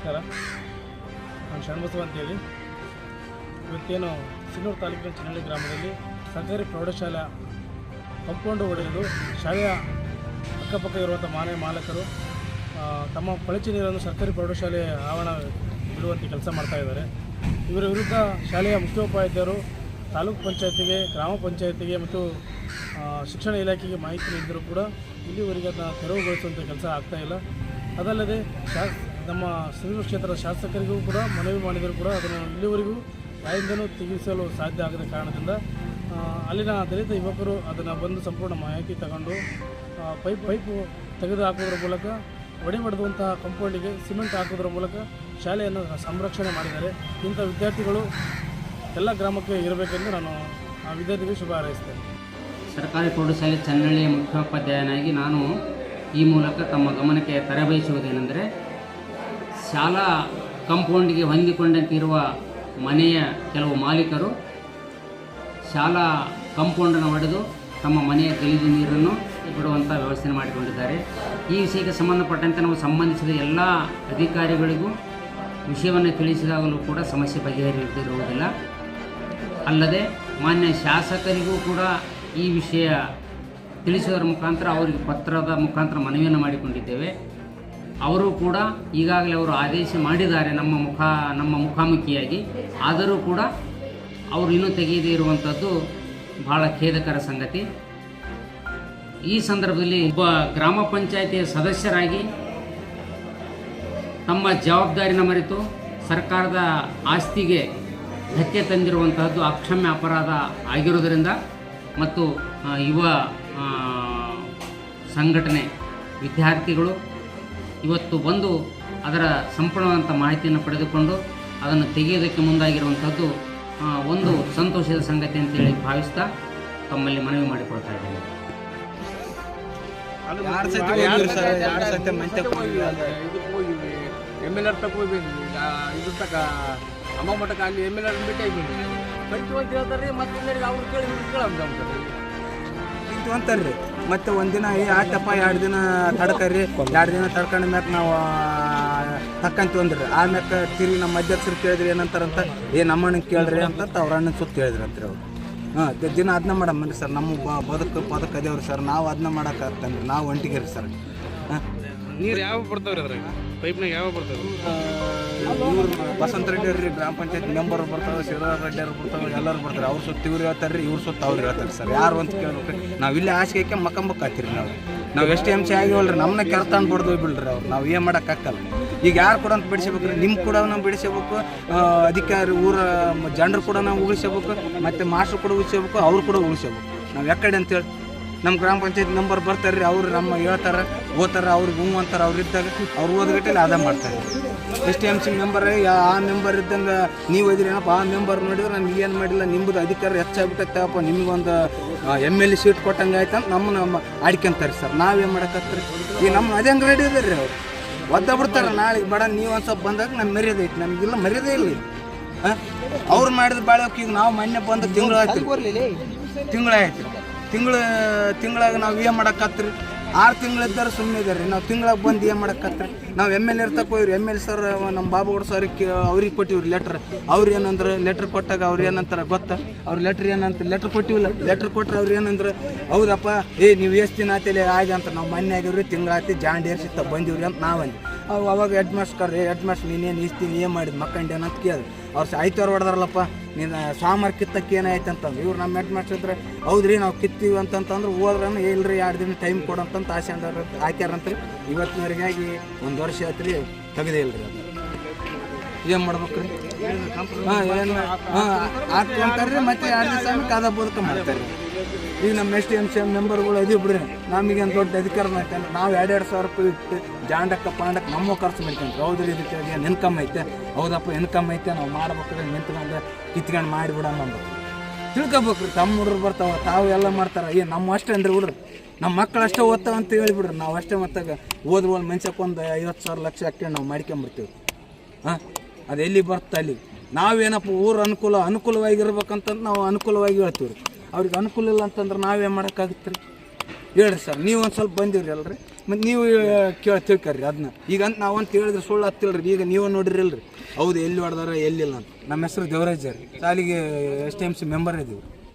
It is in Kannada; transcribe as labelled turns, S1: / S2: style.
S1: ನಮಸ್ಕಾರ. ನಾನು ಷಣ್ಬಸವ ಅಂತೇಳಿ. ಇವತ್ತೇನು ಸಿನ್ನೂರು ತಾಲೂಕಿನ ಚಿನ್ನಳ್ಳಿ ಗ್ರಾಮದಲ್ಲಿ ಸರ್ಕಾರಿ ಪ್ರೌಢಶಾಲಾ ಕಂಪೌಂಡ್ ಒಡೆದು ಶಾಲೆಯ ಅಕ್ಕಪಕ್ಕ ಇರುವಂಥ ಮನೆ ಮಾಲಕರು ತಮ್ಮ ಕೊಳಚೆ ನೀರನ್ನು ಸರ್ಕಾರಿ ಪ್ರೌಢಶಾಲೆ ಆವರಣ ಬಿಡುವಂತೆ ಕೆಲಸ ಮಾಡ್ತಾಯಿದ್ದಾರೆ. ಇವರ ವಿರುದ್ಧ ಶಾಲೆಯ ಮುಖ್ಯೋಪಾಧ್ಯಾಯರು ತಾಲೂಕು ಪಂಚಾಯತಿಗೆ, ಗ್ರಾಮ ಪಂಚಾಯತಿಗೆ ಮತ್ತು ಶಿಕ್ಷಣ ಇಲಾಖೆಗೆ ಮಾಹಿತಿ ನೀಡಿದರೂ ಕೂಡ ಇಲ್ಲಿವರೆಗೆ ಅದನ್ನು ತೆರವುಗೊಳಿಸುವಂಥ ಕೆಲಸ ಆಗ್ತಾಯಿಲ್ಲ. ಅದಲ್ಲದೆ ನಮ್ಮ ಸಿರಿಯೂರು ಕ್ಷೇತ್ರದ ಶಾಸಕರಿಗೂ ಕೂಡ ಮನವಿ ಮಾಡಿದರೂ ಕೂಡ ಅದನ್ನು ಇಲ್ಲಿವರೆಗೂ ಯಾರಿಂದಲೂ ತೆಗೆಸಲು ಸಾಧ್ಯ ಆಗದ ಕಾರಣದಿಂದ ಅಲ್ಲಿನ ದಲಿತ ಯುವಕರು ಅದನ್ನು ಬಂದು ಸಂಪೂರ್ಣ ಮಾಹಿತಿ ತಗೊಂಡು ಪೈಪು ತೆಗೆದು ಹಾಕೋದ್ರ ಮೂಲಕ ಒಡೆಬಡಿದಂತಹ ಕಂಪೌಂಡಿಗೆ ಸಿಮೆಂಟ್ ಹಾಕೋದ್ರ ಮೂಲಕ ಶಾಲೆಯನ್ನು ಸಂರಕ್ಷಣೆ ಮಾಡಿದ್ದಾರೆ. ಇಂಥ ವಿದ್ಯಾರ್ಥಿಗಳು ಎಲ್ಲ ಗ್ರಾಮಕ್ಕೆ ಇರಬೇಕೆಂದು ನಾನು ಆ ವಿದ್ಯಾರ್ಥಿಗಳಿಗೆ ಶುಭ ಹಾರೈಸ್ತೇನೆ.
S2: ಸರ್ಕಾರಿ ಪ್ರೌಢಶಾಲೆ ಚನ್ನಳ್ಳಿಯ ಮುಖ್ಯೋಪಾಧ್ಯಾಯನಾಗಿ ನಾನು ಈ ಮೂಲಕ ತಮ್ಮ ಗಮನಕ್ಕೆ ತರಬಯಸುವುದೇನೆಂದರೆ, ಶಾಲಾ ಕಾಂಪೌಂಡಿಗೆ ಹೊಂದಿಕೊಂಡಂತಿರುವ ಮನೆಯ ಕೆಲವು ಮಾಲೀಕರು ಶಾಲಾ ಕಾಂಪೌಂಡನ್ನು ಒಡೆದು ತಮ್ಮ ಮನೆಯ ಗಲೀಜು ನೀರನ್ನು ಬಿಡುವಂಥ ವ್ಯವಸ್ಥೆ ಮಾಡಿಕೊಂಡಿದ್ದಾರೆ. ಈ ವಿಷಯಕ್ಕೆ ಸಂಬಂಧಪಟ್ಟಂತೆ ನಾವು ಸಂಬಂಧಿಸಿದ ಎಲ್ಲ ಅಧಿಕಾರಿಗಳಿಗೂ ವಿಷಯವನ್ನು ತಿಳಿಸಿದಾಗಲೂ ಕೂಡ ಸಮಸ್ಯೆ ಬಗೆಹರಿಯುತ್ತಿರುವುದಿಲ್ಲ. ಅಲ್ಲದೆ ಮಾನ್ಯ ಶಾಸಕರಿಗೂ ಕೂಡ ಈ ವಿಷಯ ತಿಳಿಸುವುದರ ಮುಖಾಂತರ ಅವರಿಗೆ ಪತ್ರದ ಮುಖಾಂತರ ಮನವಿಯನ್ನು ಮಾಡಿಕೊಂಡಿದ್ದೇವೆ. ಅವರು ಕೂಡ ಈಗಾಗಲೇ ಅವರು ಆದೇಶ ಮಾಡಿದ್ದಾರೆ ನಮ್ಮ ಮುಖಾಮುಖಿಯಾಗಿ. ಆದರೂ ಕೂಡ ಅವರು ಇನ್ನೂ ತೆಗೆಯದೇ ಇರುವಂಥದ್ದು ಬಹಳ ಖೇದಕರ ಸಂಗತಿ. ಈ ಸಂದರ್ಭದಲ್ಲಿ ಒಬ್ಬ ಗ್ರಾಮ ಪಂಚಾಯಿತಿಯ ಸದಸ್ಯರಾಗಿ ತಮ್ಮ ಜವಾಬ್ದಾರಿನ ಮರೆತು ಸರ್ಕಾರದ ಆಸ್ತಿಗೆ ಧಕ್ಕೆ ತಂದಿರುವಂತಹದ್ದು ಅಕ್ಷಮ್ಯ ಅಪರಾಧ ಆಗಿರುವುದರಿಂದ ಮತ್ತು ಯುವ ಸಂಘಟನೆ ವಿದ್ಯಾರ್ಥಿಗಳು ಇವತ್ತು ಬಂದು ಅದರ ಸಂಪೂರ್ಣವಾದಂಥ ಮಾಹಿತಿಯನ್ನು ಪಡೆದುಕೊಂಡು ಅದನ್ನು ತೆಗೆಯೋದಕ್ಕೆ ಮುಂದಾಗಿರುವಂಥದ್ದು ಒಂದು ಸಂತೋಷದ ಸಂಗತಿ ಅಂತೇಳಿ ಭಾವಿಸ್ತಾ ತಮ್ಮಲ್ಲಿ ಮನವಿ ಮಾಡಿಕೊಳ್ತಾ ಇದ್ದೇನೆ.
S3: MLR ತಕ ಹೋಗ್ಬೇಕು, ಇದ್ರ ತಕ ಅಮ್ಮ ಮಠಕ್ಕೆ ಅಲ್ಲಿ MLR ಭೇಟಿ ಕಟ್ತು ಅಂತ ಹೇಳ್ತಾರೆ. ಮತ್ತೆ ಅವ್ರು ಕೇಳಿ
S4: ಇದು ಅಂತಾರ್ರಿ. ಮತ್ತೆ ಒಂದಿನ ಆಯ್ತಪ್ಪ 2 ದಿನ ತಡ್ಕರಿ, 2 ದಿನ ತಡ್ಕೊಂಡ ಮ್ಯಾಕ ನಾವು ತಕ್ಕಂತೀವಿ ಅಂದ್ರಿ. ಆಮ್ಯಾಕ ತಿರುಗಿ ನಮ್ಮ ಅಧ್ಯಕ್ಷರು ಕೇಳಿದ್ರಿ ಏನಂತಾರಂತ, ನಮ್ಮಣ್ಣ ಕೇಳ್ರಿ ಅಂತ ಅವ್ರ ಅಣ್ಣನ ಸುತ್ತ ಹೇಳಿದ್ರಿ ಅಂತ್ರಿ ಅವ್ರು. ದಿನ ಅದನ್ನ ಮಾಡಮ್ಮನ್ರಿ ಸರ್, ನಮ್ಮ ಬದುಕು ಅದೇವ್ರಿ ಸರ್. ನಾವು ಅದನ್ನ ಮಾಡೋಕ್ಕಾಗ್ತಾನೆ, ನಾವು ಒಂಟಿಗೆರಿ ಸರ್.
S1: ನೀರು ಯಾವ ಬರ್ತಾವ್ರಿ ಅದ್ರಾಗ? ಪೈಪ್ನಾಗ ಯಾವ ಬರ್ತಾವೆ?
S4: ಬಸಂತ ರೆಡ್ಡಿ ಅವ್ರಿ ಗ್ರಾಮ ಪಂಚಾಯತ್ ಮೆಂಬರ್ ಬರ್ತಾವೆ, ಶಿವರಾಜ್ ರೆಡ್ಡಿ ಅವ್ರು ಬರ್ತಾವೆ, ಎಲ್ಲರೂ ಬರ್ತಾರೆ. ಅವ್ರ ಸುತ್ತ ಇವ್ರು ಹೇಳ್ತಾರೆ, ಇವ್ರ ಸುತ್ತ ಅವ್ರು ಹೇಳ್ತಾರೆ ಸರ್. ಯಾರು ಅಂತ ಕೇಳ್ಬೇಕು. ನಾವು ಇಲ್ಲಿ ಹಾಸಿಗೆ ಮಕ್ಕಂಬಕ್ಕಾಗ್ತೀರಿ. ನಾವು ಎಷ್ಟು MC ಆಗಿವಲ್ರಿ, ನಮ್ಮನ್ನ ಕೆರ್ತಾಂಡು ಬಡ್ದು ಬಿಡ್ರಿ ಅವ್ರು. ನಾವು ಏನು ಮಾಡೋಕ್ಕಾಗಲ್ಲ. ಈಗ ಯಾರು ಕೂಡ ಅಂತ ಬಿಡಿಸ್ಬೇಕು ರೀ, ನಿಮ್ಮ ಕೂಡ ನಾವು ಬಿಡಿಸ್ಬೇಕು, ಅಧಿಕಾರಿ ಊರ ಜನರು ಕೂಡ ನಾವು ಉಳಿಸ್ಬೇಕು, ಮತ್ತು ಮಾಸ್ಟ್ರು ಕೂಡ ಉಳಿಸ್ಬೇಕು, ಅವ್ರು ಕೂಡ ಉಳಿಸ್ಬೇಕು. ನಾವು ಯಾಕಡೆ ಅಂತೇಳಿ ನಮ್ಮ ಗ್ರಾಮ ಪಂಚಾಯತ್ ಮೆಂಬರ್ ಬರ್ತಾರೆ ರೀ, ಅವ್ರು ನಮ್ಮ ಹೇಳ್ತಾರೆ, ಓದ್ತಾರೆ, ಅವ್ರಿಗೆ ಹ್ಞೂ ಅಂತಾರೆ. ಅವ್ರು ಇದ್ದಾಗ ಅವ್ರು ಓದ್ಗಟ್ಟಲ್ಲಿ ಅದ ಮಾಡ್ತಾರೆ. ಎಷ್ಟು MC ಮೆಂಬರ್ ಆ ಮೆಂಬರ್ ಇದ್ದಂಗೆ ನೀವು ಇದ್ರಿ ಏನಪ್ಪ, ಆ ಮೆಂಬರ್ ನೋಡಿದ್ರೆ ನಮ್ಗೆ ಏನು ಮಾಡಿಲ್ಲ, ನಿಮ್ಮದು ಅಧಿಕಾರ ಹೆಚ್ಚಾಗ್ಬಿಟ್ಟೈತಪ್ಪ, ನಿಮಗೊಂದು MLA ಸೀಟ್ ಕೊಟ್ಟಂಗೆ ಆಯ್ತು ಅಂತ ನಮ್ಮ ಆಡ್ಕೊಂತಾರೆ ಸರ್. ನಾವೇನು ಮಾಡೋಕ್ಕತ್ರಿ? ಈಗ ನಮ್ಮ ಅದೇ ಹಂಗೆ ರೆಡಿ ಇದ್ದಾರೆ ರೀ. ಅವ್ರು ಒದ್ದ ಬಿಡ್ತಾರೆ ನಾಳೆಗೆ ಬೇಡ, ನೀವು ಒಂದು ಸ್ವಲ್ಪ ಬಂದಾಗ ನಮ್ಮ ಮರ್ಯಾದೆ ಐತಿ, ನಮಗಿಲ್ಲ ಮರ್ಯಾದೆ ಇಲ್ಲ. ಅವ್ರು ಮಾಡಿದ ಬಾಳಕ್ಕೆ ಈಗ ನಾವು ಮೊನ್ನೆ ಬಂದು ತಿಂಗಳಾಯ್ತು ತಿಂಗಳಾಗ ನಾವು ಏನು ಮಾಡೋಕ್ಕತ್ರಿ? 6 ತಿಂಗಳಿದ್ದಾರೆ ಸುಮ್ಮನೆ ಇದ್ದಾರೆ ರೀ. ನಾವು ತಿಂಗಳಾಗ ಬಂದು ಏನು ಮಾಡೋಕ್ಕತ್ರಿ? ನಾವು MLA ಇರ್ತಕ್ಕೆ ಹೋಗ್ರಿ. MLA ಸರ್ ನಮ್ಮ ಬಾಬುಗೌಡ ಸರ್ಗೆ ಅವ್ರಿಗೆ ಕೊಟ್ಟಿವ್ರಿ ಲೆಟ್ರ್. ಅವ್ರು ಏನಂದ್ರೆ ಲೆಟ್ರ್ ಕೊಟ್ಟಾಗ ಅವ್ರು ಏನಂತಾರೆ ಗೊತ್ತಾ? ಅವ್ರು ಲೆಟ್ರ್ ಏನಂತ ಲೆಟ್ರ್ ಕೊಟ್ಟಿವಿಲ್ಲ. ಲೆಟ್ರ್ ಕೊಟ್ಟರೆ ಅವ್ರು ಏನಂದ್ರೆ, ಹೌದಪ್ಪ ನೀವು ಎಷ್ಟು ದಿನ ಆತೇಲಿ ಆಯ್ತು ಅಂತ. ನಾವು ಮೊನ್ನೆ ಆಗಿವ್ರಿ, ತಿಂಗಳಾಯ್ತು ಜಾಂಡಿಯರ್ ಸಿತ್ತ ಬಂದಿವ್ರಿ ಅಂತ ನಾವಂದು. ಅವಾಗ ಹೆಡ್ ಮಾಸ್ಟರ್ ನೀನೇನು ಇಸ್ತೀನಿ ಏನು ಮಾಡಿದ್ ಮಕ್ಕಂಡೇನ ಅಂತ ಕೇಳಿದ್ರು. ಅವ್ರು ಆಯ್ತವ್ರು ಹೊಡೆದಾರಲ್ಲಪ್ಪ, ನೀನು ಸೋಮವಾರ ಕಿತ್ತಕ್ಕೆ ಏನಾಯ್ತು ಅಂತಂದು. ಇವ್ರು ನಮ್ಮ ಹೆಡ್ ಮಾಸ್ಟರ್ ಇದ್ರೆ, ಹೌದ್ರಿ ನಾವು ಕಿತ್ತೀವಿ ಅಂತಂತಂದ್ರೆ ಹೋದ್ರನ್ನ ಇಲ್ರಿ 2 ದಿನ ಟೈಮ್ ಕೊಡಂತಂತ ಆಸೆ ಹಾಕ್ಯಾರಂತ್ರಿ. ಇವತ್ತಿನವರೆಗಾಗಿ 1 ವರ್ಷ ಆಯ್ತು ರೀ, ತೆಗೆದೇ ಇಲ್ರಿ. ಅದು ಏನು ಮಾಡ್ಬೇಕು ರೀ? ಏನು ಆಗ್ತು ಅಂತಾರೆ. ಮತ್ತೆ 2 ದಿವಸ ಕಾದ ಬದುಕ ಮಾಡ್ತಾರೆ. ಈಗ ನಮ್ಮ ST ಮೆಂಬರ್ಗಳು ಇದೀವಿ ಬಿಡ್ರಿ, ನಮಗೇನು ದೊಡ್ಡ ಅಧಿಕಾರ ಮಾಡ್ತಾರೆ. ನಾವು 2,000 ರೂಪಾಯಿ ಇಟ್ಟು ಜಾಂಡಕ್ಕೆ ಪಾಂಡಕ್ಕೆ ನಮ್ಮ ಖರ್ಚು ಮಾಡ್ಕೊಂಡ್ರಿ. ಹೌದ್ರಿ, ಇದಕ್ಕೆ ಏನು ಇನ್ಕಮ್ ಐತೆ? ಹೌದಪ್ಪ ಇನ್ಕಮ್ ಐತೆ, ನಾವು ಮಾಡ್ಬೇಕಾದ್ರೆ ನಿಂತ್ಕೊಂಡು ಕಿತ್ಕೊಂಡು ಮಾಡಿಬಿಡೋಣ ಅಂದ್ಬೇಕು. ತಿಳ್ಕೊಬೇಕ್ರಿ. ತಮ್ಮ ಹುಡ್ರು ಬರ್ತಾವೆ, ತಾವು ಎಲ್ಲ ಮಾಡ್ತಾರೆ. ನಮ್ಮ ಅಷ್ಟೇ ಅಂದ್ರಿ ಹುಡ್ರು, ನಮ್ಮ ಮಕ್ಕಳು ಅಷ್ಟೇ ಓದ್ತಾವ ಅಂತ ಹೇಳಿಬಿಡ್ರಿ. ನಾವು ಅಷ್ಟೇ ಮತ್ತಾಗ ಓದ್ಬೋದು ಮನ್ಸಕ್ಕೊಂದು 50,000 ಲಕ್ಷ ಹಾಕಿ ನಾವು ಮಾಡ್ಕೊಂಬಿಡ್ತೀವಿ. ಅದು ಎಲ್ಲಿ ಬರುತ್ತೆ ಅಲ್ಲಿ. ನಾವೇನಪ್ಪ ಊರು ಅನುಕೂಲವಾಗಿರ್ಬೇಕಂತಂದು ನಾವು ಅನುಕೂಲವಾಗಿ ಹೇಳ್ತೀವಿ ರೀ. ಅವ್ರಿಗೆ ಅನುಕೂಲ ಇಲ್ಲ ಅಂತಂದ್ರೆ ನಾವೇನು ಮಾಡೋಕ್ಕಾಗುತ್ತೆ ರೀ? ಹೇಳ್ರಿ ಸರ್. ನೀವು ಒಂದು ಸ್ವಲ್ಪ ಬಂದಿವ್ರಿ ಅಲ್ರಿ. ಮತ್ತು ನೀವು ತಿಳ್ಕರ್ರಿ ಅದನ್ನ ಈಗ ಅಂತ ನಾವಂತ ಹೇಳಿದ್ರೆ ಸುಳ್ಳು ಹತ್ತಿಲ್ರಿ. ಈಗ ನೀವು ನೋಡಿರಿಲ್ರಿ ಹೌದು ಎಲ್ಲಿ ಹೊಡೆದಾರ ಎಲ್ಲಿಲ್ಲ ಅಂತ. ನಮ್ಮ ಹೆಸರು ದೇವರಾಜ್ ರೀ, ಸಾಲಿಗೆ STMC ಮೆಂಬರ್ ಇದ್ದೀವಿ.